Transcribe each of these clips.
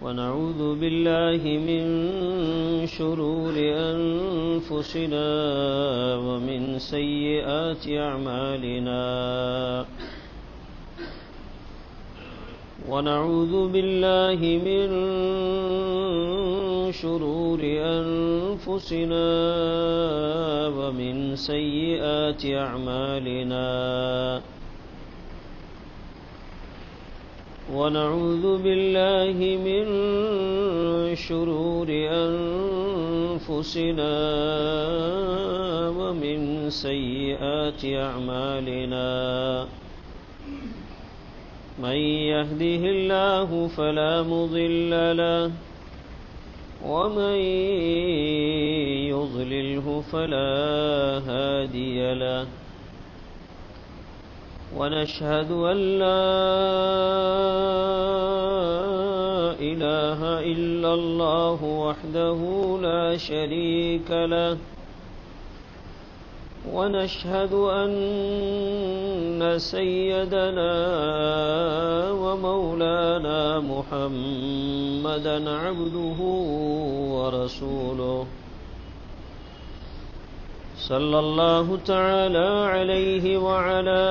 ونعوذ بالله من شرور أنفسنا ومن سيئات أعمالنا ونعوذ بالله من شرور أنفسنا ومن سيئات أعمالنا ونعوذ بالله من شرور أنفسنا ومن سيئات أعمالنا من يهده الله فلا مضل له ومن يضلله فلا هادي له ونشهد أن لا إله إلا الله وحده لا شريك له ونشهد أن سيدنا ومولانا محمدا عبده ورسوله صلى الله تعالى عليه وعلى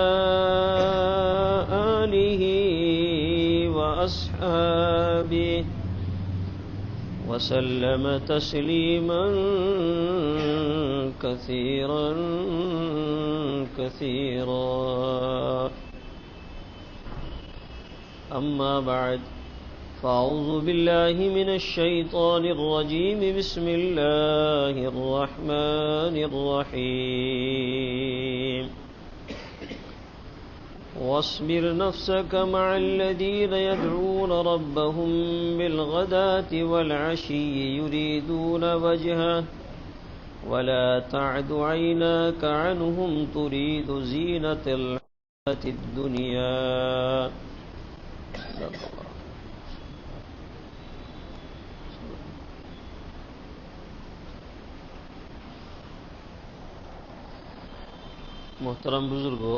آله وأصحابه وسلم تسليما كثيرا كثيرا أما بعد فأعوذ بالله من الشيطان الرجيم بسم الله الرحمن الرحيم واصبر نفسك مع الذين يدعون ربهم بالغداة والعشي يريدون وجهه ولا تعد عيناك عنهم تريد زينة الحياة الدنيا. محترم بزرگوں،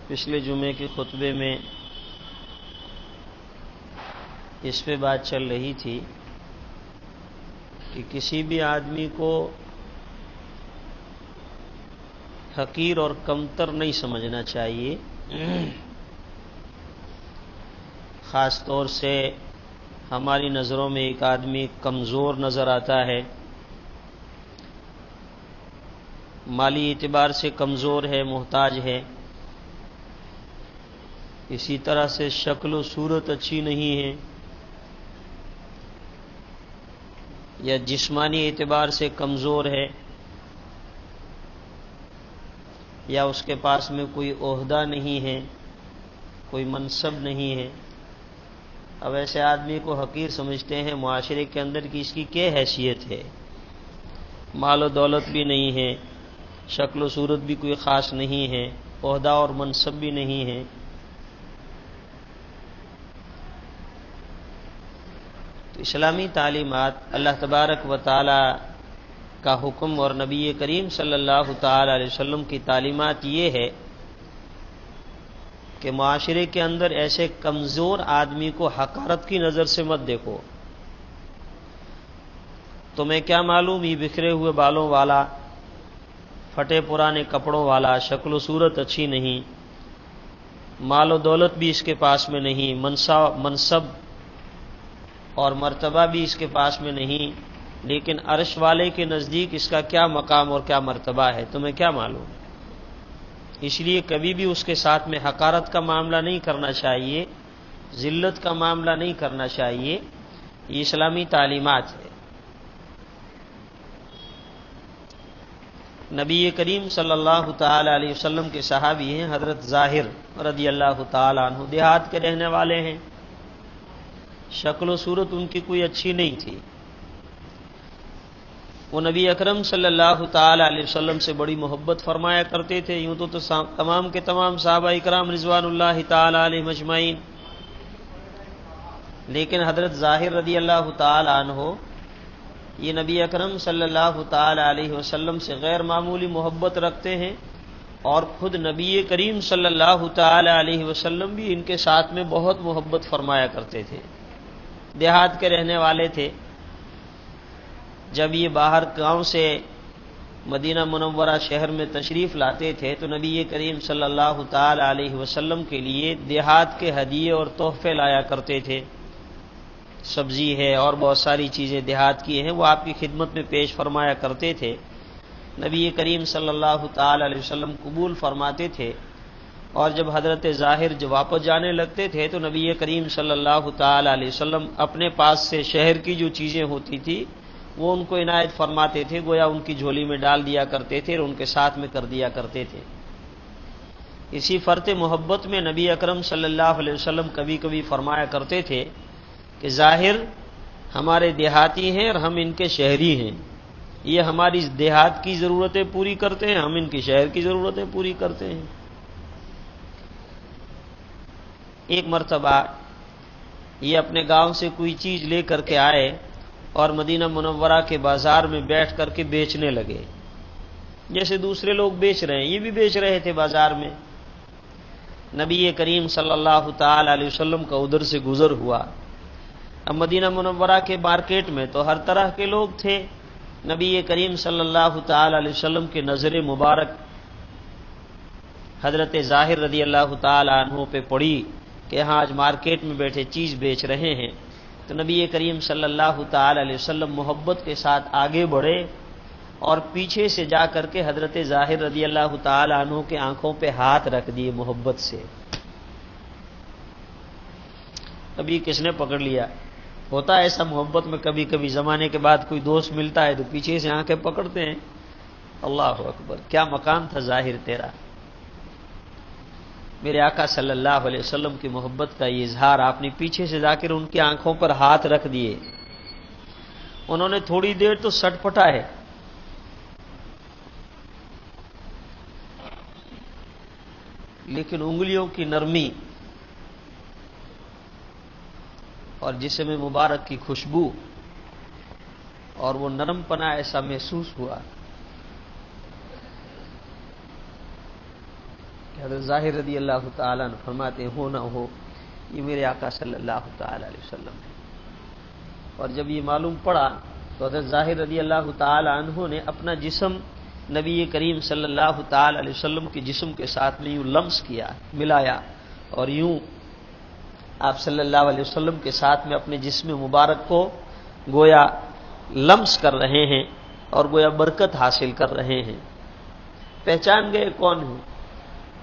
پچھلے جمعے کے خطبے میں اس پہ بات چل رہی تھی کہ کسی بھی آدمی کو حقیر اور کمتر نہیں سمجھنا چاہیے. خاص طور سے ہماری نظروں میں ایک آدمی کمزور نظر آتا ہے، مالی اعتبار سے کمزور ہے، محتاج ہے، اسی طرح سے شکل و صورت اچھی نہیں ہے، یا جسمانی اعتبار سے کمزور ہے، یا اس کے پاس میں کوئی عہدہ نہیں ہے، کوئی منصب نہیں ہے. اب ایسے آدمی کو حقیر سمجھتے ہیں معاشرے کے اندر کہ اس کی کیا حیثیت ہے، مال و دولت بھی نہیں ہے، شکل و صورت بھی کوئی خاص نہیں ہے، عہدہ اور منصب بھی نہیں ہے. تو اسلامی تعلیمات، اللہ تبارک و تعالی کا حکم اور نبی کریم صلی اللہ تعالی علیہ وسلم کی تعلیمات یہ ہے کہ معاشرے کے اندر ایسے کمزور آدمی کو حقارت کی نظر سے مت دیکھو. تمہیں کیا معلوم یہ بکھرے ہوئے بالوں والا، پھٹے پرانے کپڑوں والا، شکل و صورت اچھی نہیں، مال و دولت بھی اس کے پاس میں نہیں، منصب اور مرتبہ بھی اس کے پاس میں نہیں، لیکن عرش والے کے نزدیک اس کا کیا مقام اور کیا مرتبہ ہے، تمہیں کیا معلوم. اس لیے کبھی بھی اس کے ساتھ میں حقارت کا معاملہ نہیں کرنا چاہیے، ذلت کا معاملہ نہیں کرنا چاہیے. یہ اسلامی تعلیمات ہے. نبی کریم صلی اللہ تعالی علیہ وسلم کے صحابی ہیں حضرت ظاہر رضی اللہ تعالی عنہ، دیہات کے رہنے والے ہیں، شکل و صورت ان کی کوئی اچھی نہیں تھی. وہ نبی اکرم صلی اللہ تعالی علیہ وسلم سے بڑی محبت فرمایا کرتے تھے. یوں تو تمام کے تمام صحابہ اکرام رضوان اللہ تعالی علیہم اجمعین، لیکن حضرت ظاہر رضی اللہ تعالی عنہ یہ نبی اکرم صلی اللہ تعالی علیہ وسلم سے غیر معمولی محبت رکھتے ہیں. اور خود نبی کریم صلی اللہ تعالی علیہ وسلم بھی ان کے ساتھ میں بہت محبت فرمایا کرتے تھے۔ دیہات کے رہنے والے تھے، جب یہ باہر گاؤں سے مدینہ منورہ شہر میں تشریف لاتے تھے تو نبی کریم صلی اللہ تعالی علیہ وسلم کے لیے دیہات کے ہدیے اور تحفے لایا کرتے تھے۔ سبزی ہے اور بہت ساری چیزیں دیہات کی ہیں، وہ آپ کی خدمت میں پیش فرمایا کرتے تھے۔ نبی کریم صلی اللہ تعالی علیہ وسلم قبول فرماتے تھے، اور جب حضرت ظاہر جو واپس جانے لگتے تھے تو نبی کریم صلی اللہ تعالی علیہ وسلم اپنے پاس سے شہر کی جو چیزیں ہوتی تھی وہ ان کو عنایت فرماتے تھے، گویا ان کی جھولی میں ڈال دیا کرتے تھے اور ان کے ساتھ میں کر دیا کرتے تھے۔ اسی فرط محبت میں نبی اکرم صلی اللہ علیہ وسلم کبھی کبھی فرمایا کرتے تھے کہ ظاہر ہمارے دیہاتی ہیں اور ہم ان کے شہری ہیں، یہ ہماری دیہات کی ضرورتیں پوری کرتے ہیں، ہم ان کی شہر کی ضرورتیں پوری کرتے ہیں۔ ایک مرتبہ یہ اپنے گاؤں سے کوئی چیز لے کر کے آئے اور مدینہ منورہ کے بازار میں بیٹھ کر کے بیچنے لگے، جیسے دوسرے لوگ بیچ رہے ہیں یہ بھی بیچ رہے تھے بازار میں۔ نبی کریم صلی اللہ تعالی علیہ وسلم کا ادھر سے گزر ہوا۔ اب مدینہ منورہ کے مارکیٹ میں تو ہر طرح کے لوگ تھے، نبی کریم صلی اللہ تعالی علیہ وسلم کے نظر مبارک حضرت ظاہر رضی اللہ تعالی عنہ پہ پڑی کہ ہاں آج مارکیٹ میں بیٹھے چیز بیچ رہے ہیں، تو نبی کریم صلی اللہ تعالی علیہ وسلم محبت کے ساتھ آگے بڑھے اور پیچھے سے جا کر کے حضرت ظاہر رضی اللہ تعالی عنہ کے آنکھوں پہ ہاتھ رکھ دیے محبت سے۔ ابھی کس نے پکڑ لیا؟ ہوتا ہے ایسا محبت میں، کبھی کبھی زمانے کے بعد کوئی دوست ملتا ہے تو پیچھے سے آنکھیں پکڑتے ہیں۔ اللہ اکبر، کیا مقام تھا ظاہر تیرا! میرے آقا صلی اللہ علیہ وسلم کی محبت کا یہ اظہار، آپ نے پیچھے سے جا کر ان کی آنکھوں پر ہاتھ رکھ دیے۔ انہوں نے تھوڑی دیر تو سٹ پٹا ہے، لیکن انگلیوں کی نرمی اور جسم مبارک کی خوشبو اور وہ نرم پنا ایسا محسوس ہوا کہ حضرت ظاہر رضی اللہ تعالیٰ عنہ فرماتے ہیں ہو نہ ہو یہ میرے آقا صلی اللہ تعالیٰ علیہ وسلم ہے۔ اور جب یہ معلوم پڑا تو حضرت ظاہر رضی اللہ تعالیٰ عنہ نے اپنا جسم نبی کریم صلی اللہ تعالیٰ علیہ وسلم کے جسم کے ساتھ میں یوں لمس کیا، ملایا، اور یوں آپ صلی اللہ علیہ وسلم کے ساتھ میں اپنے جسم مبارک کو گویا لمس کر رہے ہیں اور گویا برکت حاصل کر رہے ہیں۔ پہچان گئے کون ہیں؟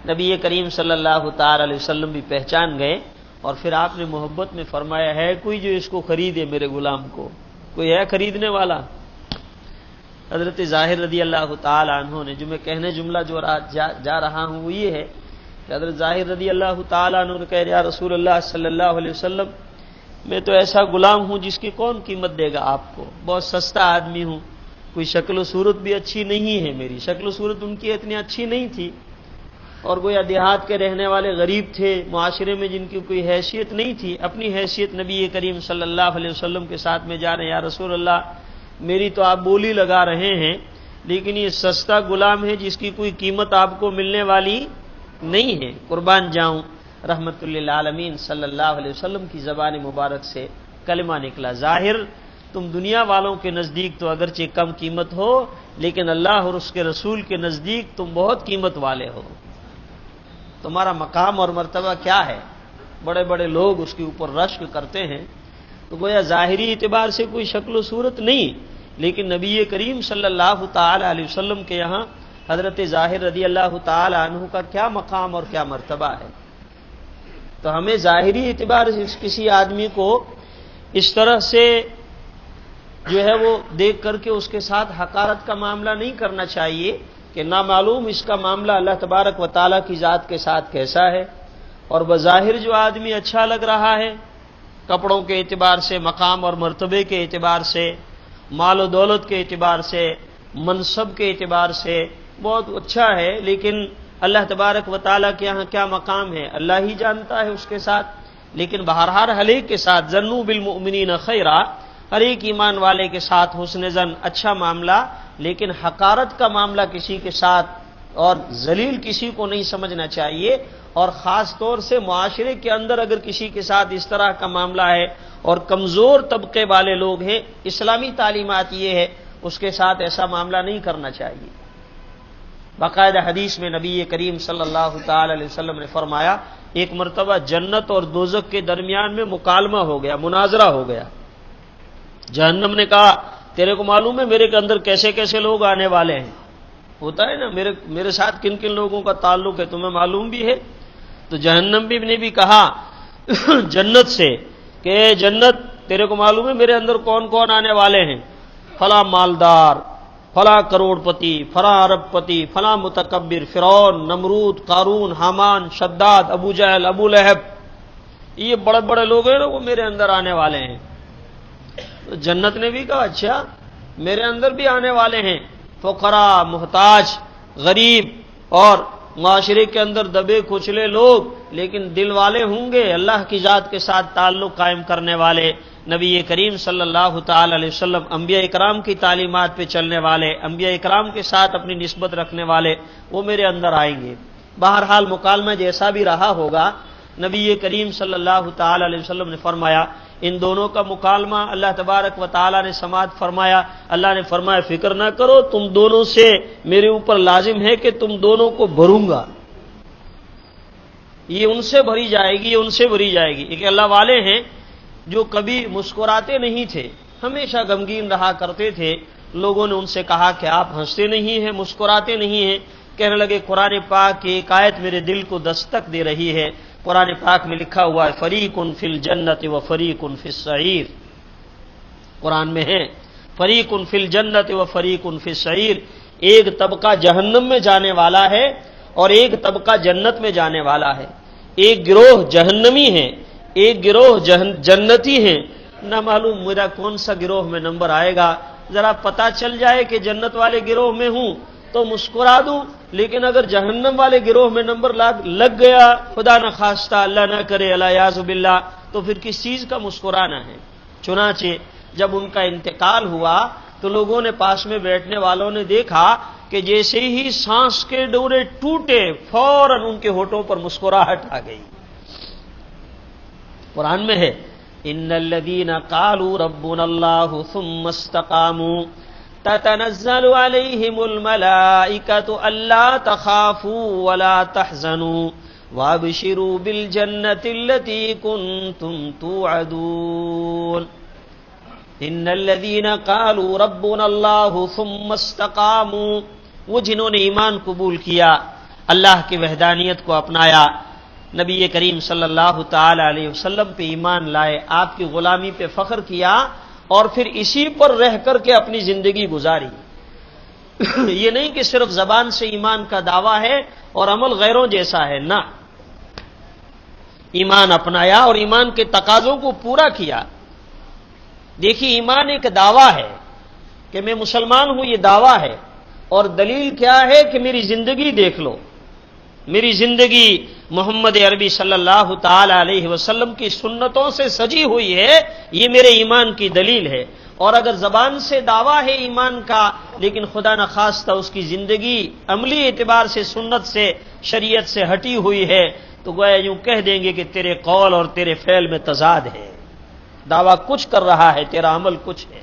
نبی کریم صلی اللہ تعالی علیہ وسلم بھی پہچان گئے، اور پھر آپ نے محبت میں فرمایا ہے کوئی جو اس کو خریدے میرے غلام کو، کوئی ہے خریدنے والا؟ حضرت ظاہر رضی اللہ تعالی عنہ نے، جو میں کہنے جملہ جو جا رہا ہوں وہ یہ ہے کہ حضرت ظاہر رضی اللہ تعالی عنہ نے کہا یا رسول اللہ صلی اللہ علیہ وسلم میں تو ایسا غلام ہوں جس کی کون قیمت دے گا آپ کو، بہت سستا آدمی ہوں، کوئی شکل و صورت بھی اچھی نہیں ہے، میری شکل و صورت ان کی اتنی اچھی نہیں تھی، اور گویا دیہات کے رہنے والے غریب تھے، معاشرے میں جن کی کوئی حیثیت نہیں تھی، اپنی حیثیت نبی کریم صلی اللہ علیہ وسلم کے ساتھ میں جا رہے ہیں، یا رسول اللہ میری تو آپ بولی لگا رہے ہیں لیکن یہ سستا غلام ہے جس کی کوئی قیمت آپ کو ملنے والی نہیں ہے، قربان جاؤں۔ رحمت للعالمین صلی اللہ علیہ وسلم کی زبان مبارک سے کلمہ نکلا، ظاہر تم دنیا والوں کے نزدیک تو اگرچہ کم قیمت ہو لیکن اللہ اور اس کے رسول کے نزدیک تم بہت قیمت والے ہو، تمہارا مقام اور مرتبہ کیا ہے، بڑے بڑے لوگ اس کے اوپر رشک کرتے ہیں۔ تو گویا ظاہری اعتبار سے کوئی شکل و صورت نہیں، لیکن نبی کریم صلی اللہ تعالی علیہ وسلم کے یہاں حضرت ظاہر رضی اللہ تعالی عنہ کا کیا مقام اور کیا مرتبہ ہے۔ تو ہمیں ظاہری اعتبار سے کسی آدمی کو اس طرح سے جو ہے وہ دیکھ کر کے اس کے ساتھ حقارت کا معاملہ نہیں کرنا چاہیے کہ نامعلوم اس کا معاملہ اللہ تبارک و تعالیٰ کی ذات کے ساتھ کیسا ہے۔ اور بظاہر جو آدمی اچھا لگ رہا ہے کپڑوں کے اعتبار سے، مقام اور مرتبے کے اعتبار سے، مال و دولت کے اعتبار سے، منصب کے اعتبار سے بہت اچھا ہے، لیکن اللہ تبارک و تعالیٰ کے یہاں کیا مقام ہے اللہ ہی جانتا ہے اس کے ساتھ۔ لیکن بہرحال ہر ایک کے ساتھ ظنوا بالمؤمنین خیرا، ہر ایک ایمان والے کے ساتھ حسن ظن، اچھا معاملہ، لیکن حقارت کا معاملہ کسی کے ساتھ اور ذلیل کسی کو نہیں سمجھنا چاہیے، اور خاص طور سے معاشرے کے اندر اگر کسی کے ساتھ اس طرح کا معاملہ ہے اور کمزور طبقے والے لوگ ہیں، اسلامی تعلیمات یہ ہے اس کے ساتھ ایسا معاملہ نہیں کرنا چاہیے۔ باقاعدہ حدیث میں نبی کریم صلی اللہ تعالی علیہ وسلم نے فرمایا، ایک مرتبہ جنت اور دوزخ کے درمیان میں مکالمہ ہو گیا، مناظرہ ہو گیا۔ جہنم نے کہا تیرے کو معلوم ہے میرے کے اندر کیسے کیسے لوگ آنے والے ہیں؟ ہوتا ہے نا، میرے ساتھ کن کن لوگوں کا تعلق ہے تمہیں معلوم بھی ہے؟ تو جہنم بھی نے بھی کہا جنت سے کہ جنت تیرے کو معلوم ہے میرے اندر کون کون آنے والے ہیں؟ فلاں مالدار، فلاں کروڑ پتی، فلاں ارب پتی، فلاں متکبر، فرعون، نمرود، قارون، حامان، شداد، ابو جہل، ابو لہب، یہ بڑے بڑے لوگ ہیں نا وہ میرے اندر آنے والے ہیں۔ تو جنت نے بھی کہا اچھا میرے اندر بھی آنے والے ہیں، فقراء، محتاج، غریب اور معاشرے کے اندر دبے کچلے لوگ، لیکن دل والے ہوں گے، اللہ کی ذات کے ساتھ تعلق قائم کرنے والے، نبی کریم صلی اللہ تعالی علیہ وسلم انبیاء اکرام کی تعلیمات پہ چلنے والے، انبیاء اکرام کے ساتھ اپنی نسبت رکھنے والے، وہ میرے اندر آئیں گے۔ بہرحال مکالمہ جیسا بھی رہا ہوگا، نبی کریم صلی اللہ تعالی علیہ وسلم نے فرمایا ان دونوں کا مکالمہ اللہ تبارک و تعالی نے سماعت فرمایا۔ اللہ نے فرمایا فکر نہ کرو، تم دونوں سے میرے اوپر لازم ہے کہ تم دونوں کو بھروں گا، یہ ان سے بھری جائے گی، یہ ان سے بھری جائے گی۔ ایک اللہ والے ہیں جو کبھی مسکراتے نہیں تھے، ہمیشہ غمگین رہا کرتے تھے، لوگوں نے ان سے کہا کہ آپ ہنستے نہیں ہیں، مسکراتے نہیں ہیں، کہنے لگے قرآن پاک کی ایک آیت میرے دل کو دستک دے رہی ہے، قرآن پاک میں لکھا ہوا ہے فریق فی الجنت و فریق فی السعیر، قرآن میں ہے فریق فی الجنت و فریق فی السعیر، ایک طبقہ جہنم میں جانے والا ہے اور ایک طبقہ جنت میں جانے والا ہے، ایک گروہ جہنمی ہے، ایک گروہ جنتی ہیں، نہ معلوم میرا کون سا گروہ میں نمبر آئے گا، ذرا پتہ چل جائے کہ جنت والے گروہ میں ہوں تو مسکرا دوں، لیکن اگر جہنم والے گروہ میں نمبر لگ گیا، خدا نہ خواستہ، اللہ نہ کرے، الیاذ باللہ، تو پھر کس چیز کا مسکرانا ہے۔ چنانچہ جب ان کا انتقال ہوا تو لوگوں نے پاس میں بیٹھنے والوں نے دیکھا کہ جیسے ہی سانس کے ڈورے ٹوٹے فوراً ان کے ہونٹوں پر مسکراہٹ آ گئی۔ قرآن میں ہے ان الذین قالوا ربنا اللہ ثم استقاموا تتنزل علیہم الملائکۃ الا تخافوا ولا تحزنوا وابشروا بالجنۃ التی کنتم توعدون۔ ان الذین قالوا ربنا اللہ ثم استقاموا، وہ جنہوں نے ایمان قبول کیا، اللہ کی وحدانیت کو اپنایا، نبی کریم صلی اللہ تعالی علیہ وسلم پہ ایمان لائے، آپ کی غلامی پہ فخر کیا اور پھر اسی پر رہ کر کے اپنی زندگی گزاری۔ یہ نہیں کہ صرف زبان سے ایمان کا دعویٰ ہے اور عمل غیروں جیسا ہے، نہ، ایمان اپنایا اور ایمان کے تقاضوں کو پورا کیا۔ دیکھیے ایمان ایک دعویٰ ہے کہ میں مسلمان ہوں، یہ دعویٰ ہے، اور دلیل کیا ہے کہ میری زندگی دیکھ لو، میری زندگی محمد عربی صلی اللہ تعالی علیہ وسلم کی سنتوں سے سجی ہوئی ہے، یہ میرے ایمان کی دلیل ہے۔ اور اگر زبان سے دعویٰ ہے ایمان کا لیکن خدا نخواستہ اس کی زندگی عملی اعتبار سے سنت سے، شریعت سے ہٹی ہوئی ہے، تو گویا یوں کہہ دیں گے کہ تیرے قول اور تیرے فعل میں تضاد ہے، دعویٰ کچھ کر رہا ہے، تیرا عمل کچھ ہے۔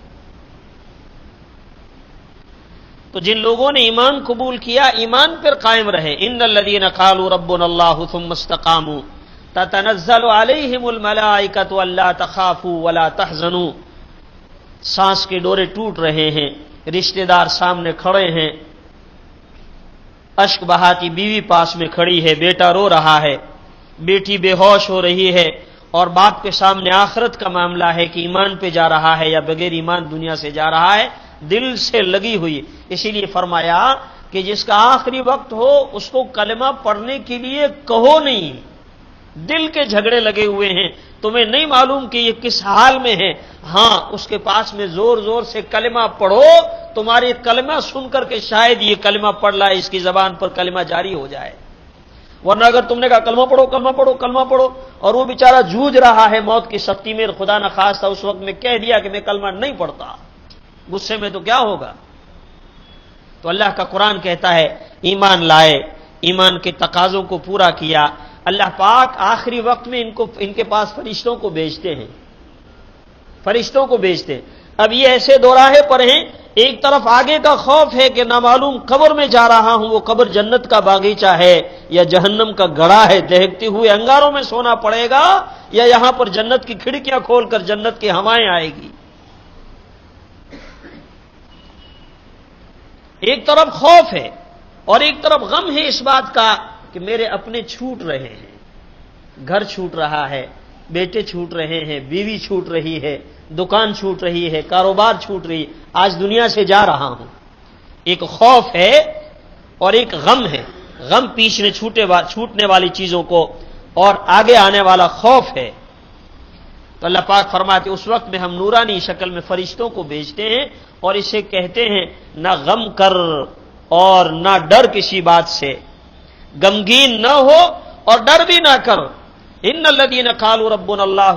تو جن لوگوں نے ایمان قبول کیا، ایمان پر قائم رہے، ان الذین قالوا ربنا اللہ ثم استقاموا تتنزل علیہم الملائکۃ الا تخافوا ولا تحزنوا، سانس کے ڈورے ٹوٹ رہے ہیں، رشتہ دار سامنے کھڑے ہیں، اشک بہاتی بیوی پاس میں کھڑی ہے، بیٹا رو رہا ہے، بیٹی بے ہوش ہو رہی ہے، اور باپ کے سامنے آخرت کا معاملہ ہے کہ ایمان پہ جا رہا ہے یا بغیر ایمان دنیا سے جا رہا ہے، دل سے لگی ہوئی۔ اسی لیے فرمایا کہ جس کا آخری وقت ہو اس کو کلمہ پڑھنے کے لیے کہو نہیں، دل کے جھگڑے لگے ہوئے ہیں، تمہیں نہیں معلوم کہ یہ کس حال میں ہے، ہاں اس کے پاس میں زور زور سے کلمہ پڑھو، تمہاری کلمہ سن کر کے شاید یہ کلمہ پڑھ رہا ہے، اس کی زبان پر کلمہ جاری ہو جائے، ورنہ اگر تم نے کہا کلمہ پڑھو کلمہ پڑھو کلمہ پڑھو اور وہ بیچارہ جوجھ رہا ہے موت کی سختی میں، خدا نہ خواستہ اس وقت میں کہہ دیا کہ میں کلمہ نہیں پڑھتا، غصے میں تو کیا ہوگا؟ تو اللہ کا قرآن کہتا ہے ایمان لائے، ایمان کے تقاضوں کو پورا کیا، اللہ پاک آخری وقت میں ان کے پاس فرشتوں کو بھیجتے ہیں، فرشتوں کو بھیجتے ہیں۔ اب یہ ایسے دو راہیں پر ہیں، ایک طرف آگے کا خوف ہے کہ نامعلوم قبر میں جا رہا ہوں، وہ قبر جنت کا باغیچہ ہے یا جہنم کا گڑھا ہے، دہکتے ہوئے انگاروں میں سونا پڑے گا، یا یہاں پر جنت کی کھڑکیاں کھول کر جنت کی ہوائیں آئے گی۔ ایک طرف خوف ہے اور ایک طرف غم ہے اس بات کا کہ میرے اپنے چھوٹ رہے ہیں، گھر چھوٹ رہا ہے، بیٹے چھوٹ رہے ہیں، بیوی چھوٹ رہی ہے، دکان چھوٹ رہی ہے، کاروبار چھوٹ رہی ہے، آج دنیا سے جا رہا ہوں۔ ایک خوف ہے اور ایک غم ہے، غم پیچھے چھوٹنے والی چیزوں کو اور آگے آنے والا خوف ہے۔ تو اللہ پاک فرماتے اس وقت میں ہم نورانی شکل میں فرشتوں کو بھیجتے ہیں اور اسے کہتے ہیں نہ غم کر اور نہ ڈر کسی بات سے، غمگین نہ ہو اور ڈر بھی نہ کر۔ ان الذین قالوا ربنا اللہ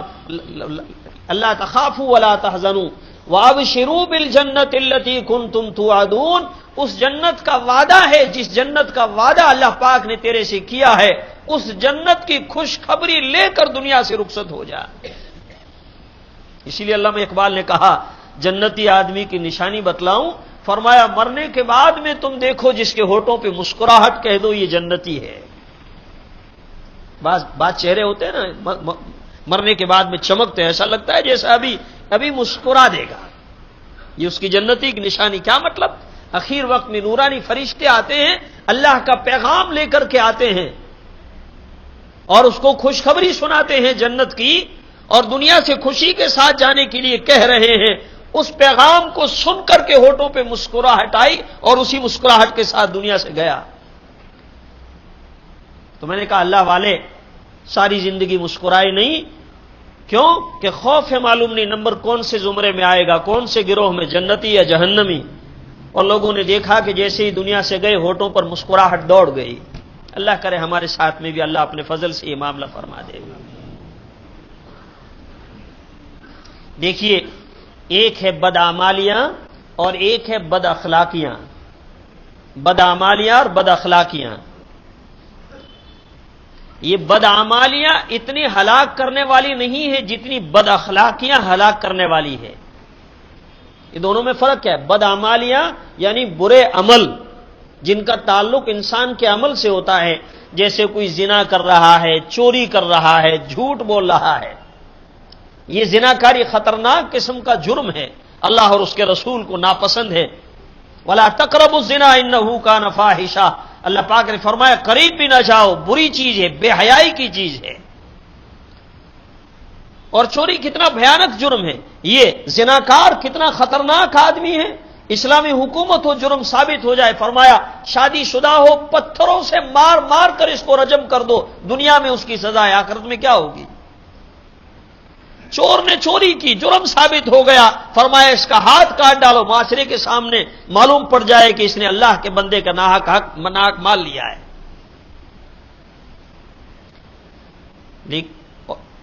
اللہ تخافوا ولا تحزنوا وابشروا بالجنۃ التي كنتم توعدون، اس جنت کا وعدہ ہے جس جنت کا وعدہ اللہ پاک نے تیرے سے کیا ہے، اس جنت کی خوشخبری لے کر دنیا سے رخصت ہو جا۔ اسی لیے علامہ اقبال نے کہا جنتی آدمی کی نشانی بتلاؤں، فرمایا مرنے کے بعد میں تم دیکھو جس کے ہونٹوں پہ مسکراہٹ، کہہ دو یہ جنتی ہے۔ بات چہرے ہوتے ہیں نا، مرنے کے بعد میں چمکتے ہیں، ایسا لگتا ہے جیسا ابھی مسکرا دے گا، یہ اس کی جنتی کی نشانی۔ کیا مطلب؟ اخیر وقت میں نورانی فرشتے آتے ہیں، اللہ کا پیغام لے کر کے آتے ہیں اور اس کو خوشخبری سناتے ہیں جنت کی، اور دنیا سے خوشی کے ساتھ جانے کے لیے کہہ رہے ہیں۔ اس پیغام کو سن کر کے ہونٹوں پہ مسکراہٹ آئی اور اسی مسکراہٹ کے ساتھ دنیا سے گیا۔ تو میں نے کہا اللہ والے ساری زندگی مسکرائے نہیں، کیوں کہ خوف ہے، معلوم نہیں نمبر کون سے زمرے میں آئے گا، کون سے گروہ میں، جنتی یا جہنمی۔ اور لوگوں نے دیکھا کہ جیسے ہی دنیا سے گئے ہونٹوں پر مسکراہٹ دوڑ گئی۔ اللہ کرے ہمارے ساتھ میں بھی اللہ اپنے فضل سے یہ معاملہ فرما دے گا۔ دیکھیے، ایک ہے بدعمالیاں اور ایک ہے بد اخلاقیاں، بدعمالیاں اور بد اخلاقیاں۔ یہ بدعمالیاں اتنی ہلاک کرنے والی نہیں ہے جتنی بد اخلاقیاں ہلاک کرنے والی ہے۔ یہ دونوں میں فرق کیا ہے؟ بدعمالیاں یعنی برے عمل جن کا تعلق انسان کے عمل سے ہوتا ہے، جیسے کوئی زنا کر رہا ہے، چوری کر رہا ہے، جھوٹ بول رہا ہے۔ یہ زناکاری خطرناک قسم کا جرم ہے، اللہ اور اس کے رسول کو ناپسند ہے۔ وَلَا تَقْرَبُوا الزِّنَا إِنَّهُ كَانَ فَاحِشًا، اللہ پاک نے فرمایا قریب بھی نہ جاؤ، بری چیز ہے، بے حیائی کی چیز ہے۔ اور چوری کتنا بھیانک جرم ہے، یہ زناکار کتنا خطرناک آدمی ہے۔ اسلامی حکومت ہو جرم ثابت ہو جائے، فرمایا شادی شدہ ہو پتھروں سے مار مار کر اس کو رجم کر دو، دنیا میں اس کی سزا ہے، آخرت میں کیا ہوگی؟ چور نے چوری کی، جرم ثابت ہو گیا، فرمایا اس کا ہاتھ کاٹ ڈالو، معاشرے کے سامنے معلوم پڑ جائے کہ اس نے اللہ کے بندے کا ناحق مال لیا ہے۔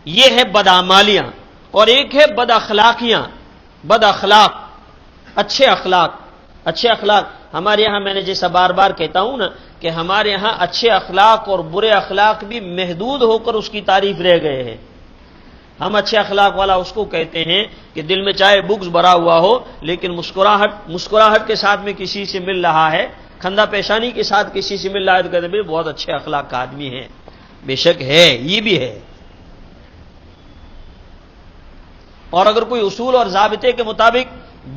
یہ ہے بدعمالیاں اور ایک ہے بد اخلاقیاں۔ بد اخلاق، اچھے اخلاق، اچھے اخلاق ہمارے یہاں، میں نے جیسا بار بار کہتا ہوں نا کہ ہمارے یہاں اچھے اخلاق اور برے اخلاق بھی محدود ہو کر اس کی تعریف رہ گئے ہیں۔ ہم اچھے اخلاق والا اس کو کہتے ہیں کہ دل میں چاہے بغض بھرا ہوا ہو لیکن مسکراہٹ کے ساتھ میں کسی سے مل رہا ہے، خندہ پیشانی کے ساتھ کسی سے مل رہا ہے تو کہتے ہیں بہت اچھے اخلاق کا آدمی ہے۔ بے شک ہے، یہ بھی ہے۔ اور اگر کوئی اصول اور ضابطے کے مطابق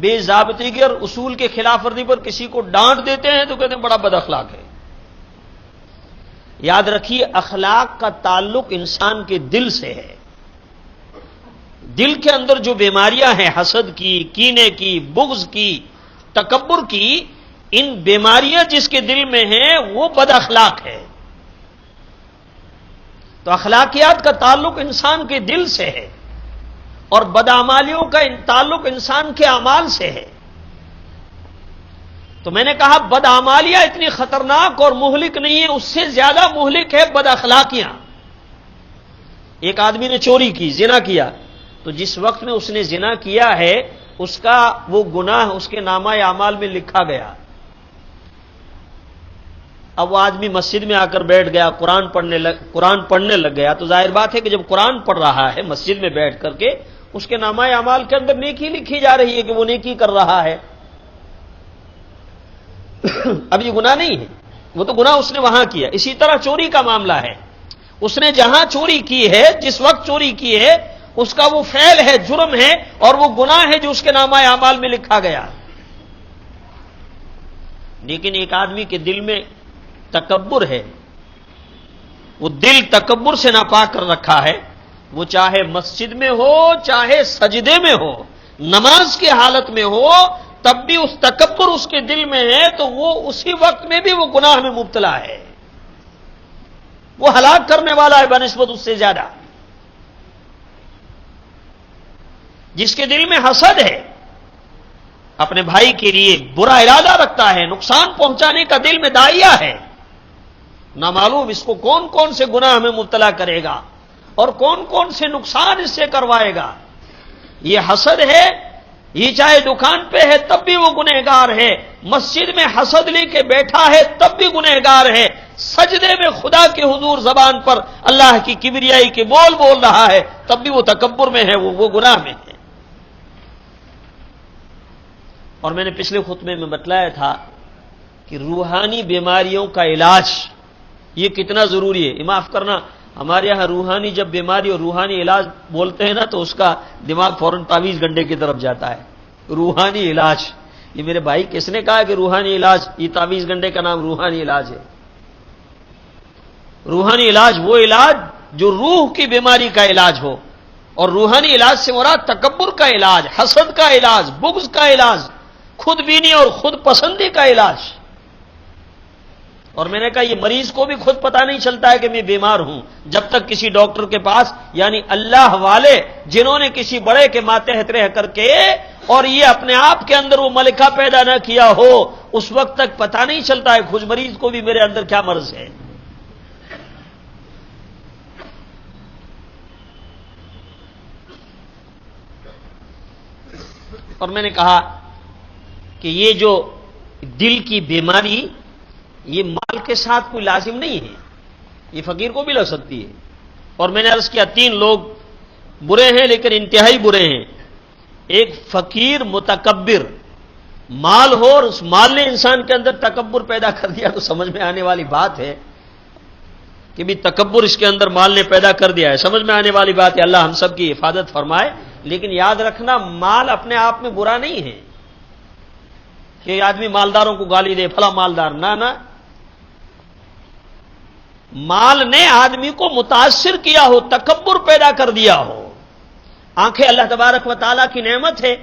بے ضابطگی اور اصول کے خلاف ورزی پر کسی کو ڈانٹ دیتے ہیں تو کہتے ہیں بڑا بد اخلاق ہے۔ یاد رکھیے اخلاق کا تعلق انسان کے دل سے ہے۔ دل کے اندر جو بیماریاں ہیں، حسد کی، کینے کی، بغض کی، تکبر کی، ان بیماریاں جس کے دل میں ہیں وہ بد اخلاق ہے۔ تو اخلاقیات کا تعلق انسان کے دل سے ہے اور بدعمالیوں کا تعلق انسان کے اعمال سے ہے۔ تو میں نے کہا بدعمالیاں اتنی خطرناک اور مہلک نہیں ہے، اس سے زیادہ مہلک ہے بد اخلاقیاں۔ ایک آدمی نے چوری کی، زنا کیا، تو جس وقت میں اس نے زنا کیا ہے اس کا وہ گناہ اس کے نامہ اعمال میں لکھا گیا۔ اب وہ آدمی مسجد میں آ کر بیٹھ گیا، قرآن پڑھنے لگ گیا، تو ظاہر بات ہے کہ جب قرآن پڑھ رہا ہے مسجد میں بیٹھ کر کے، اس کے نامہ اعمال کے اندر نیکی لکھی جا رہی ہے کہ وہ نیکی کر رہا ہے۔ اب یہ گناہ نہیں ہے، وہ تو گناہ اس نے وہاں کیا۔ اسی طرح چوری کا معاملہ ہے، اس نے جہاں چوری کی ہے، جس وقت چوری کی ہے، اس کا وہ فعل ہے، جرم ہے، اور وہ گناہ ہے جو اس کے نامہ اعمال میں لکھا گیا۔ لیکن ایک آدمی کے دل میں تکبر ہے، وہ دل تکبر سے ناپاک کر رکھا ہے، وہ چاہے مسجد میں ہو چاہے سجدے میں ہو، نماز کی حالت میں ہو، تب بھی اس تکبر اس کے دل میں ہے، تو وہ اسی وقت میں بھی وہ گناہ میں مبتلا ہے، وہ ہلاک کرنے والا ہے بنسبت اس سے زیادہ۔ جس کے دل میں حسد ہے، اپنے بھائی کے لیے برا ارادہ رکھتا ہے، نقصان پہنچانے کا دل میں داعیہ ہے، نہ معلوم اس کو کون کون سے گناہ میں مبتلا کرے گا اور کون کون سے نقصان اس سے کروائے گا۔ یہ حسد ہے، یہ چاہے دکان پہ ہے تب بھی وہ گنہگار ہے، مسجد میں حسد لے کے بیٹھا ہے تب بھی گنہگار ہے، سجدے میں خدا کے حضور زبان پر اللہ کی کبریائی کے بول رہا ہے تب بھی وہ تکبر میں ہے، وہ گناہ میں ہے۔ اور میں نے پچھلے خطبے میں بتلایا تھا کہ روحانی بیماریوں کا علاج یہ کتنا ضروری ہے۔ معاف کرنا، ہمارے یہاں روحانی جب بیماری اور روحانی علاج بولتے ہیں نا تو اس کا دماغ فوراً تعویذ گنڈے کی طرف جاتا ہے۔ روحانی علاج، یہ میرے بھائی کس نے کہا کہ روحانی علاج، یہ تعویذ گنڈے کا نام روحانی علاج ہے۔ روحانی علاج وہ علاج جو روح کی بیماری کا علاج ہو، اور روحانی علاج سے مراد تکبر کا علاج، حسد کا علاج، بغض کا علاج، خود بینی اور خود پسندی کا علاج۔ اور میں نے کہا یہ مریض کو بھی خود پتہ نہیں چلتا ہے کہ میں بیمار ہوں جب تک کسی ڈاکٹر کے پاس، یعنی اللہ والے جنہوں نے کسی بڑے کے ماتحت رہ کر کے اور یہ اپنے آپ کے اندر وہ ملکہ پیدا نہ کیا ہو، اس وقت تک پتہ نہیں چلتا ہے خود مریض کو بھی میرے اندر کیا مرض ہے۔ اور میں نے کہا کہ یہ جو دل کی بیماری یہ مال کے ساتھ کوئی لازم نہیں ہے، یہ فقیر کو بھی لگ سکتی ہے۔ اور میں نے عرض کیا 3 لوگ برے ہیں لیکن انتہائی برے ہیں۔ ایک فقیر متکبر، مال ہو اور اس مال نے انسان کے اندر تکبر پیدا کر دیا تو سمجھ میں آنے والی بات ہے کہ بھی تکبر اس کے اندر مال نے پیدا کر دیا ہے، سمجھ میں آنے والی بات ہے۔ اللہ ہم سب کی حفاظت فرمائے۔ لیکن یاد رکھنا مال اپنے آپ میں برا نہیں ہے کہ آدمی مالداروں کو گالی دے فلاں مالدار، نہ، مال نے آدمی کو متاثر کیا ہو، تکبر پیدا کر دیا ہو۔ آنکھیں اللہ تبارک و تعالیٰ کی نعمت ہے،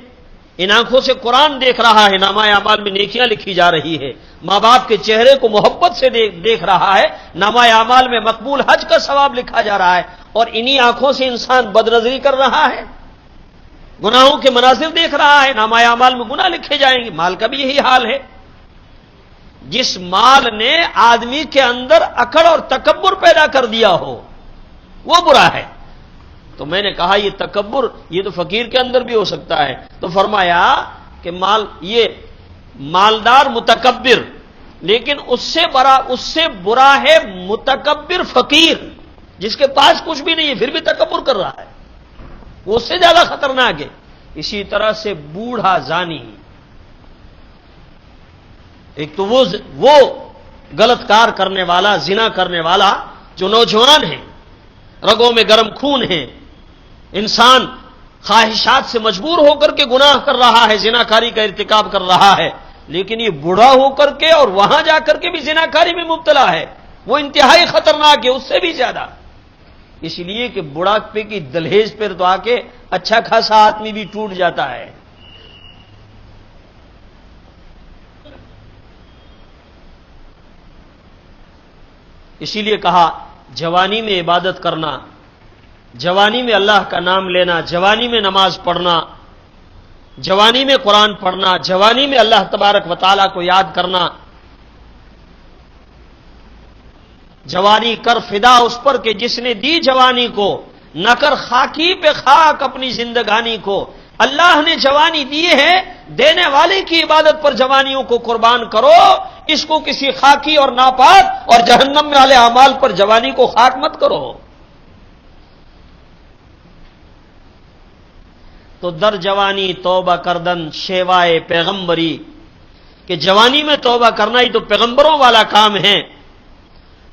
ان آنکھوں سے قرآن دیکھ رہا ہے، نامہ اعمال میں نیکیاں لکھی جا رہی ہے، ماں باپ کے چہرے کو محبت سے دیکھ رہا ہے، نامہ اعمال میں مقبول حج کا ثواب لکھا جا رہا ہے، اور انہی آنکھوں سے انسان بدنظری کر رہا ہے، گناہوں کے مناظر دیکھ رہا ہے، نامہ اعمال میں گناہ لکھے جائیں گے۔ مال کا بھی یہی حال ہے۔ جس مال نے آدمی کے اندر اکڑ اور تکبر پیدا کر دیا ہو وہ برا ہے۔ تو میں نے کہا یہ تکبر یہ تو فقیر کے اندر بھی ہو سکتا ہے، تو فرمایا کہ یہ مالدار متکبر، لیکن اس سے برا ہے متکبر فقیر جس کے پاس کچھ بھی نہیں ہے پھر بھی تکبر کر رہا ہے، وہ اس سے زیادہ خطرناک ہے۔ اسی طرح سے بوڑھا زانی، ایک تو وہ غلط کار کرنے والا، زنا کرنے والا جو نوجوان ہیں، رگوں میں گرم خون ہے، انسان خواہشات سے مجبور ہو کر کے گناہ کر رہا ہے، زناکاری کا ارتکاب کر رہا ہے، لیکن یہ بوڑھا ہو کر کے اور وہاں جا کر کے بھی زناکاری میں مبتلا ہے، وہ انتہائی خطرناک ہے، اس سے بھی زیادہ۔ اس لیے کہ بڑھاپے کی دہلیز پر تو آ کے اچھا خاصا آدمی بھی ٹوٹ جاتا ہے۔ اسی لیے کہا جوانی میں عبادت کرنا، جوانی میں اللہ کا نام لینا، جوانی میں نماز پڑھنا، جوانی میں قرآن پڑھنا، جوانی میں اللہ تبارک و تعالیٰ کو یاد کرنا، جوانی کر فدا اس پر کہ جس نے دی جوانی کو، نہ کر خاکی پہ خاک اپنی زندگانی کو۔ اللہ نے جوانی دی ہے، دینے والے کی عبادت پر جوانیوں کو قربان کرو، اس کو کسی خاکی اور ناپاک اور جہنم میں والے اعمال پر جوانی کو خاک مت کرو. تو در جوانی توبہ کردن شیوائے پیغمبری، کہ جوانی میں توبہ کرنا ہی تو پیغمبروں والا کام ہے.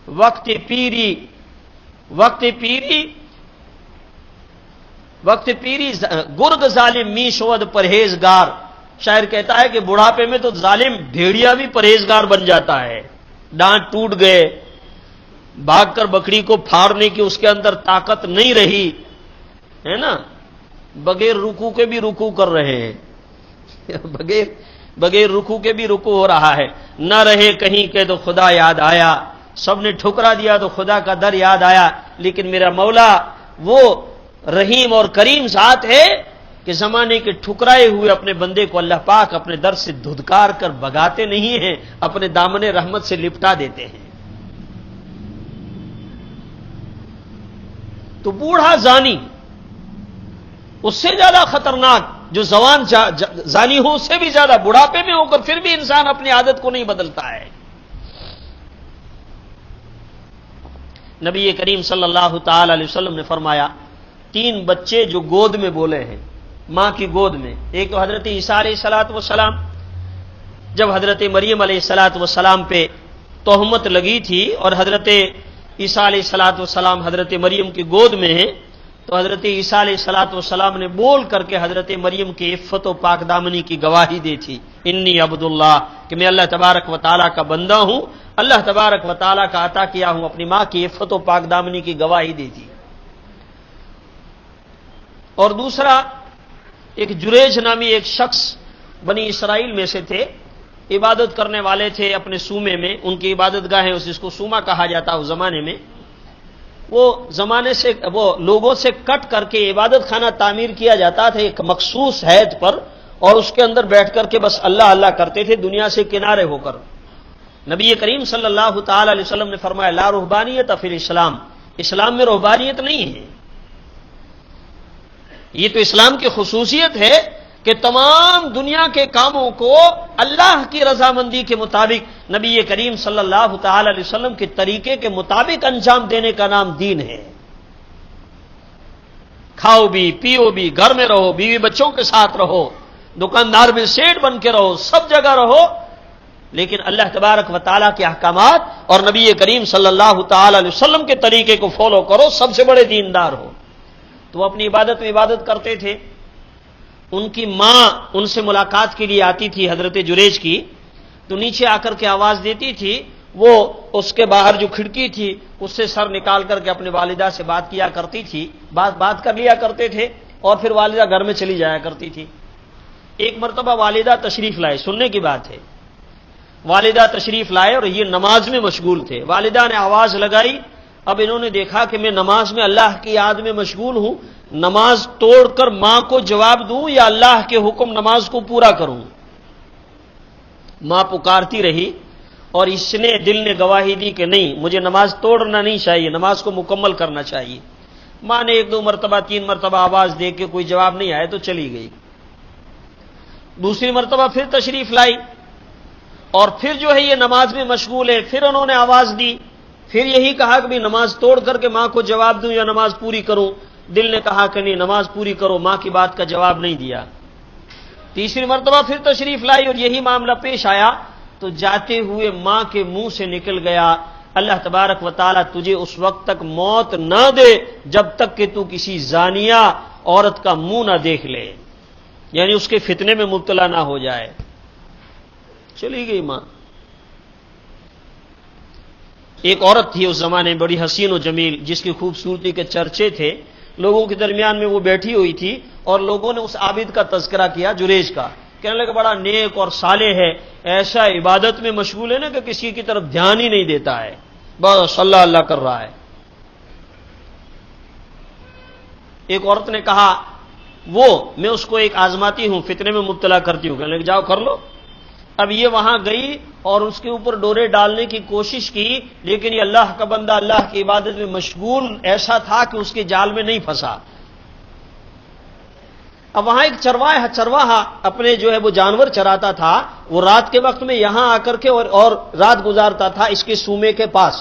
وقت پیری گرگ ظالم می شود پرہیزگار. شاعر کہتا ہے کہ بڑھاپے میں تو ظالم بھیڑیا بھی پرہیزگار بن جاتا ہے. ڈانٹ ٹوٹ گئے، بھاگ کر بکری کو پھاڑنے کی اس کے اندر طاقت نہیں رہی ہے نا، بغیر رکوع کے بھی رکوع کر رہے ہیں، بغیر رکوع کے بھی رکوع ہو رہا ہے. نہ رہے کہیں کہ تو خدا یاد آیا، سب نے ٹھکرا دیا تو خدا کا در یاد آیا. لیکن میرا مولا وہ رحیم اور کریم ذات ہے کہ زمانے کے ٹھکرائے ہوئے اپنے بندے کو اللہ پاک اپنے در سے دھدکار کر بگاتے نہیں ہیں، اپنے دامن رحمت سے لپٹا دیتے ہیں. تو بوڑھا زانی اس سے زیادہ خطرناک، جو جوان زانی ہو اس سے بھی زیادہ، بڑھاپے میں ہو کر پھر بھی انسان اپنی عادت کو نہیں بدلتا ہے. نبی کریم صلی اللہ تعالی علیہ وسلم نے فرمایا 3 بچے جو گود میں بولے ہیں، ماں کی گود میں. ایک تو حضرت عیسیٰ علیہ الصلوۃ والسلام، جب حضرت مریم علیہ الصلوۃ والسلام پہ تہمت لگی تھی اور حضرت عیسیٰ علیہ الصلوۃ والسلام حضرت مریم کی گود میں ہیں، تو حضرت عیسیٰ علیہ الصلوۃ والسلام نے بول کر کے حضرت مریم کی عفت و پاک دامنی کی گواہی دی تھی. انی عبد اللہ، کہ میں اللہ تبارک و تعالیٰ کا بندہ ہوں، اللہ تبارک و تعالیٰ کا عطا کیا ہوں. اپنی ماں کی عفت و پاک دامنی کی گواہی دی تھی. اور دوسرا، ایک جریج نامی ایک شخص بنی اسرائیل میں سے تھے، عبادت کرنے والے تھے اپنے سومے میں. ان کی عبادت گاہیں جس کو سوما کہا جاتا اس زمانے میں، وہ زمانے سے وہ لوگوں سے کٹ کر کے عبادت خانہ تعمیر کیا جاتا تھا ایک مخصوص حیت پر، اور اس کے اندر بیٹھ کر کے بس اللہ اللہ کرتے تھے دنیا سے کنارے ہو کر. نبی کریم صلی اللہ تعالی علیہ وسلم نے فرمایا لا رہبانیت فی الاسلام، اسلام میں رہبانیت نہیں ہے. یہ تو اسلام کی خصوصیت ہے کہ تمام دنیا کے کاموں کو اللہ کی رضامندی کے مطابق نبی کریم صلی اللہ تعالی علیہ وسلم کے طریقے کے مطابق انجام دینے کا نام دین ہے. کھاؤ بھی، پیو بھی، گھر میں رہو، بیوی بچوں کے ساتھ رہو، دکاندار میں سیٹ بن کے رہو، سب جگہ رہو، لیکن اللہ تبارک و تعالیٰ کے احکامات اور نبی کریم صلی اللہ تعالی علیہ وسلم کے طریقے کو فالو کرو، سب سے بڑے دیندار ہو. تو وہ اپنی عبادت میں عبادت کرتے تھے. ان کی ماں ان سے ملاقات کے لیے آتی تھی حضرت جریج کی، تو نیچے آ کر کے آواز دیتی تھی. وہ اس کے باہر جو کھڑکی تھی اس سے سر نکال کر کے اپنے والدہ سے بات کیا کرتی تھی، بات کر لیا کرتے تھے، اور پھر والدہ گھر میں چلی جایا کرتی تھی. ایک مرتبہ والدہ تشریف لائے، سننے کی بات ہے، والدہ تشریف لائے اور یہ نماز میں مشغول تھے. والدہ نے آواز لگائی. اب انہوں نے دیکھا کہ میں نماز میں اللہ کی یاد میں مشغول ہوں، نماز توڑ کر ماں کو جواب دوں یا اللہ کے حکم نماز کو پورا کروں. ماں پکارتی رہی اور اس نے دل نے گواہی دی کہ نہیں، مجھے نماز توڑنا نہیں چاہیے، نماز کو مکمل کرنا چاہیے. ماں نے 1 2 مرتبہ 3 مرتبہ آواز دے کے کوئی جواب نہیں آیا تو چلی گئی. دوسری مرتبہ پھر تشریف لائی اور پھر جو ہے یہ نماز میں مشغول ہے. پھر انہوں نے آواز دی، پھر یہی کہا کہ بھی نماز توڑ کر کے ماں کو جواب دوں یا نماز پوری کروں. دل نے کہا کہ نہیں، نماز پوری کرو، ماں کی بات کا جواب نہیں دیا. تیسری مرتبہ پھر تشریف لائی اور یہی معاملہ پیش آیا تو جاتے ہوئے ماں کے منہ سے نکل گیا اللہ تبارک و تعالیٰ تجھے اس وقت تک موت نہ دے جب تک کہ تو کسی زانیہ عورت کا منہ نہ دیکھ لے، یعنی اس کے فتنے میں مبتلا نہ ہو جائے. چلی گئی ماں. ایک عورت تھی اس زمانے میں بڑی حسین و جمیل، جس کی خوبصورتی کے چرچے تھے، لوگوں کے درمیان میں وہ بیٹھی ہوئی تھی اور لوگوں نے اس عابد کا تذکرہ کیا، جریج کا. کہنے لگا بڑا نیک اور صالح ہے، ایسا عبادت میں مشغول ہے نا کہ کسی کی طرف دھیان ہی نہیں دیتا ہے، بس اللہ اللہ کر رہا ہے. ایک عورت نے کہا میں اس کو ایک آزماتی ہوں، فتنے میں مبتلا کرتی ہوں. کہنے لگا جاؤ کر لو. اب یہ وہاں گئی اور اس کے اوپر ڈورے ڈالنے کی کوشش کی، لیکن یہ اللہ کا بندہ اللہ کی عبادت میں مشغول ایسا تھا کہ اس کے جال میں نہیں پھنسا. اب وہاں ایک چرواہا اپنے جو ہے وہ جانور چراتا تھا، وہ رات کے وقت میں یہاں آ کر کے اور رات گزارتا تھا اس کے سومے کے پاس۔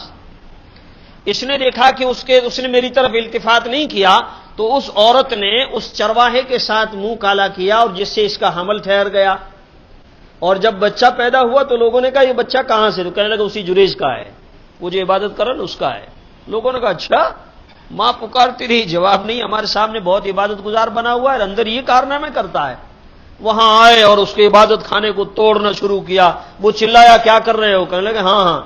اس نے دیکھا کہ اس نے میری طرف التفات نہیں کیا، تو اس عورت نے اس چرواہے کے ساتھ منہ کالا کیا، اور جس سے اس کا حمل ٹھہر گیا۔ اور جب بچہ پیدا ہوا تو لوگوں نے کہا یہ بچہ کہاں سے؟ تو کہنے لگا اسی جریج کا ہے، وہ جو عبادت کرن اس کا ہے۔ لوگوں نے کہا اچھا، ماں پکارتی رہی، جواب نہیں، ہمارے سامنے بہت عبادت گزار بنا ہوا ہے، اندر یہ کارنامے کرتا ہے۔ وہاں آئے اور اس کے عبادت خانے کو توڑنا شروع کیا۔ وہ چلایا کیا کر رہے ہو؟ کہنے لگے ہاں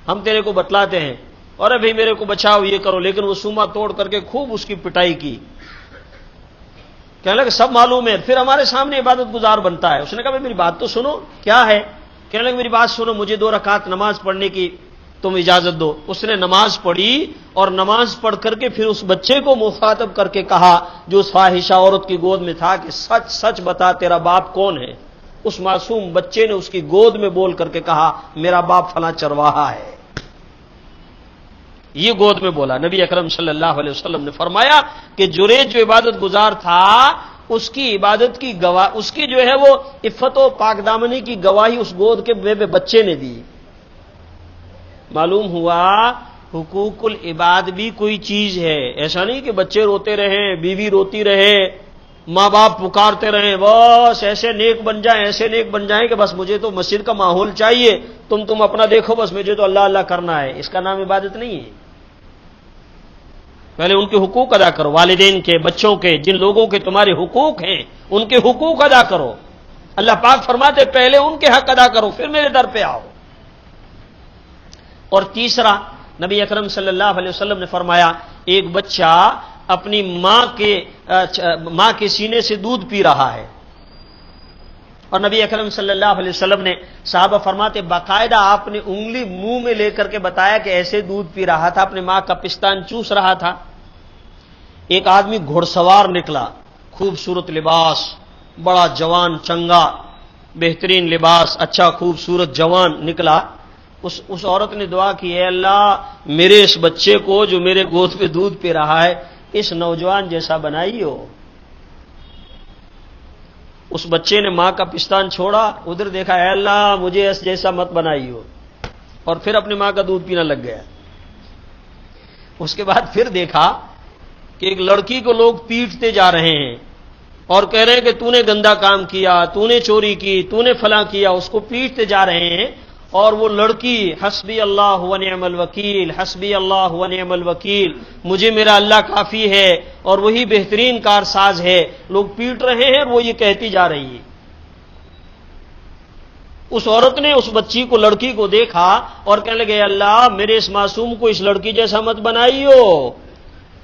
ہم تیرے کو بتلاتے ہیں، اور ابھی میرے کو بچاؤ، یہ کرو۔ لیکن وہ سوما توڑ کر کے خوب اس کی پٹائی کی۔ کہنے لگے سب معلوم ہے، پھر ہمارے سامنے عبادت گزار بنتا ہے۔ اس نے کہا میری بات تو سنو، کیا ہے؟ کہنے لگے میری بات سنو، مجھے 2 رکعت نماز پڑھنے کی تم اجازت دو۔ اس نے نماز پڑھی، اور نماز پڑھ کر کے پھر اس بچے کو مخاطب کر کے کہا جو اس فاحشہ عورت کی گود میں تھا کہ سچ سچ بتا تیرا باپ کون ہے؟ اس معصوم بچے نے اس کی گود میں بول کر کے کہا میرا باپ فلاں چرواہا ہے۔ یہ گود میں بولا۔ نبی اکرم صلی اللہ علیہ وسلم نے فرمایا کہ جریج جو عبادت گزار تھا، اس کی عبادت کی گواہ، اس کی جو ہے وہ عفت و پاک دامنی کی گواہی اس گود کے بچے نے دی۔ معلوم ہوا حقوق العباد بھی کوئی چیز ہے، ایسا نہیں کہ بچے روتے رہیں، بیوی روتی رہے، ماں باپ پکارتے رہیں، بس ایسے نیک بن جائیں، ایسے نیک بن جائیں کہ بس مجھے تو مسجد کا ماحول چاہیے، تم اپنا دیکھو، بس مجھے تو اللہ اللہ کرنا ہے۔ اس کا نام عبادت نہیں ہے۔ پہلے ان کے حقوق ادا کرو، والدین کے، بچوں کے، جن لوگوں کے تمہارے حقوق ہیں ان کے حقوق ادا کرو۔ اللہ پاک فرماتے پہلے ان کے حق ادا کرو، پھر میرے در پہ آؤ۔ اور تیسرا، نبی اکرم صلی اللہ علیہ وسلم نے فرمایا ایک بچہ اپنی ماں کے سینے سے دودھ پی رہا ہے، اور نبی اکرم صلی اللہ علیہ وسلم نے، صحابہ فرماتے باقاعدہ آپ نے انگلی منہ میں لے کر کے بتایا کہ ایسے دودھ پی رہا تھا، اپنے ماں کا پستان چوس رہا تھا۔ ایک آدمی گھڑ سوار نکلا، خوبصورت لباس، بڑا جوان چنگا، بہترین لباس، اچھا خوبصورت جوان نکلا۔ اس عورت نے دعا کی، اے اللہ میرے اس بچے کو جو میرے گود پہ دودھ پی رہا ہے اس نوجوان جیسا بنائیو۔ اس بچے نے ماں کا پستان چھوڑا، ادھر دیکھا، اے اللہ مجھے اس جیسا مت بنائیو، اور پھر اپنی ماں کا دودھ پینا لگ گیا۔ اس کے بعد پھر دیکھا کہ ایک لڑکی کو لوگ پیٹتے جا رہے ہیں اور کہہ رہے ہیں کہ تو نے گندا کام کیا، تو نے چوری کی، تو نے فلاں کیا، اس کو پیٹتے جا رہے ہیں، اور وہ لڑکی حسبی اللہ و نعم الوکیل، حسبی اللہ و نعم الوکیل، مجھے میرا اللہ کافی ہے اور وہی بہترین کارساز ہے، لوگ پیٹ رہے ہیں اور وہ یہ کہتی جا رہی ہے۔ اس عورت نے اس بچی کو، لڑکی کو دیکھا اور کہنے لگے اللہ میرے اس معصوم کو اس لڑکی جیسا مت بنائیو۔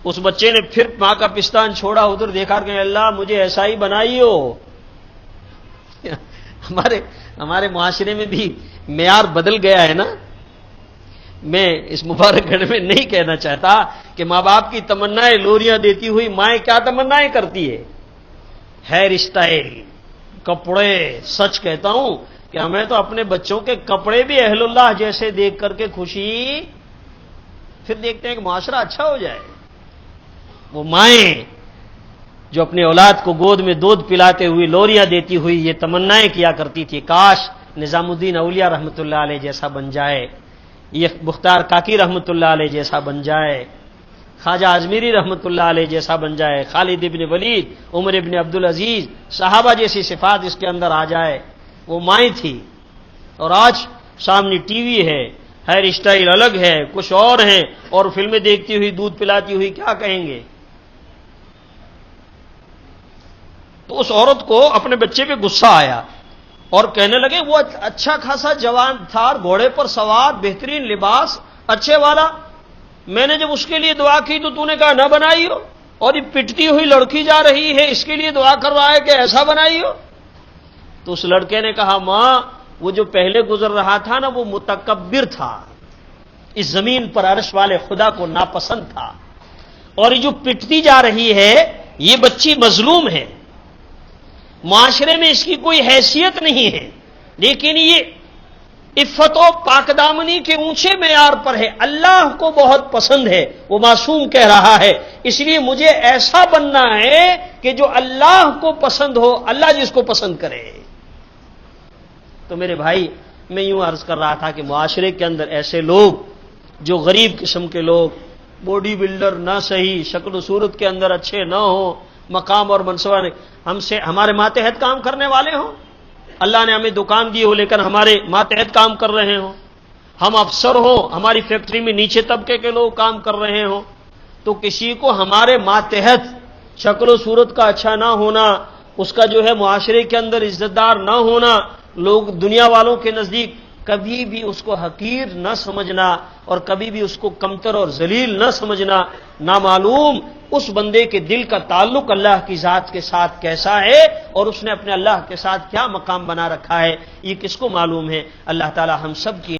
اس بچے نے پھر ماں کا پستان چھوڑا، ادھر دیکھا کہ اللہ مجھے ایسا ہی بنائیو۔ ہمارے معاشرے میں بھی معیار بدل گیا ہے نا۔ میں اس مبارک گھڑ میں نہیں کہنا چاہتا کہ ماں باپ کی تمنائیں لوریاں دیتی ہوئی مائیں کیا تمنائیں کرتی ہے، ہیئر اسٹائل، کپڑے۔ سچ کہتا ہوں کہ ہمیں تو اپنے بچوں کے کپڑے بھی اہل اللہ جیسے دیکھ کر کے خوشی، پھر دیکھتے ہیں کہ معاشرہ اچھا ہو جائے۔ وہ مائیں جو اپنے اولاد کو گود میں دودھ پلاتے ہوئے لوریاں دیتی ہوئی یہ تمنائیں کیا کرتی تھی، کاش نظام الدین اولیاء رحمۃ اللہ علیہ جیسا بن جائے، یہ مختار کاکی رحمۃ اللہ علیہ جیسا بن جائے، خواجہ اجمیری رحمۃ اللہ علیہ جیسا بن جائے، خالد ابن ولید، عمر ابن عبدالعزیز، صحابہ جیسی صفات اس کے اندر آ جائے۔ وہ مائیں تھی، اور آج سامنے ٹی وی ہے، ہیئر اسٹائل الگ ہے، کچھ اور ہیں، اور فلمیں دیکھتی ہوئی دودھ پلاتی ہوئی کیا کہیں گے۔ تو اس عورت کو اپنے بچے پہ غصہ آیا اور کہنے لگے وہ اچھا خاصا جوان تھا، گھوڑے پر سوار، بہترین لباس، اچھے والا، میں نے جب اس کے لیے دعا کی تو نے کہا نہ بنائیو، اور یہ پٹتی ہوئی لڑکی جا رہی ہے اس کے لیے دعا کر رہا ہے کہ ایسا بنائیو۔ تو اس لڑکے نے کہا ماں وہ جو پہلے گزر رہا تھا نا وہ متکبر تھا، اس زمین پر عرش والے خدا کو ناپسند تھا، اور یہ جو پٹتی جا رہی ہے یہ بچی مظلوم ہے، معاشرے میں اس کی کوئی حیثیت نہیں ہے، لیکن یہ عفت و پاکدامنی کے اونچے معیار پر ہے، اللہ کو بہت پسند ہے، وہ معصوم کہہ رہا ہے، اس لیے مجھے ایسا بننا ہے کہ جو اللہ کو پسند ہو، اللہ جس کو پسند کرے۔ تو میرے بھائی، میں یوں عرض کر رہا تھا کہ معاشرے کے اندر ایسے لوگ جو غریب قسم کے لوگ، باڈی بلڈر نہ صحیح، شکل و صورت کے اندر اچھے نہ ہوں، مقام اور منصبہ ہم سے ہمارے ماتحت کام کرنے والے ہوں، اللہ نے ہمیں دکان دی ہو لیکن ہمارے ماتحت کام کر رہے ہوں، ہم افسر ہوں، ہماری فیکٹری میں نیچے طبقے کے لوگ کام کر رہے ہوں، تو کسی کو ہمارے ماتحت شکل و صورت کا اچھا نہ ہونا، اس کا جو ہے معاشرے کے اندر عزت دار نہ ہونا، لوگ دنیا والوں کے نزدیک کبھی بھی اس کو حقیر نہ سمجھنا اور کبھی بھی اس کو کمتر اور ذلیل نہ سمجھنا، نامعلوم اس بندے کے دل کا تعلق اللہ کی ذات کے ساتھ کیسا ہے اور اس نے اپنے اللہ کے ساتھ کیا مقام بنا رکھا ہے، یہ کس کو معلوم ہے؟ اللہ تعالی ہم سب کی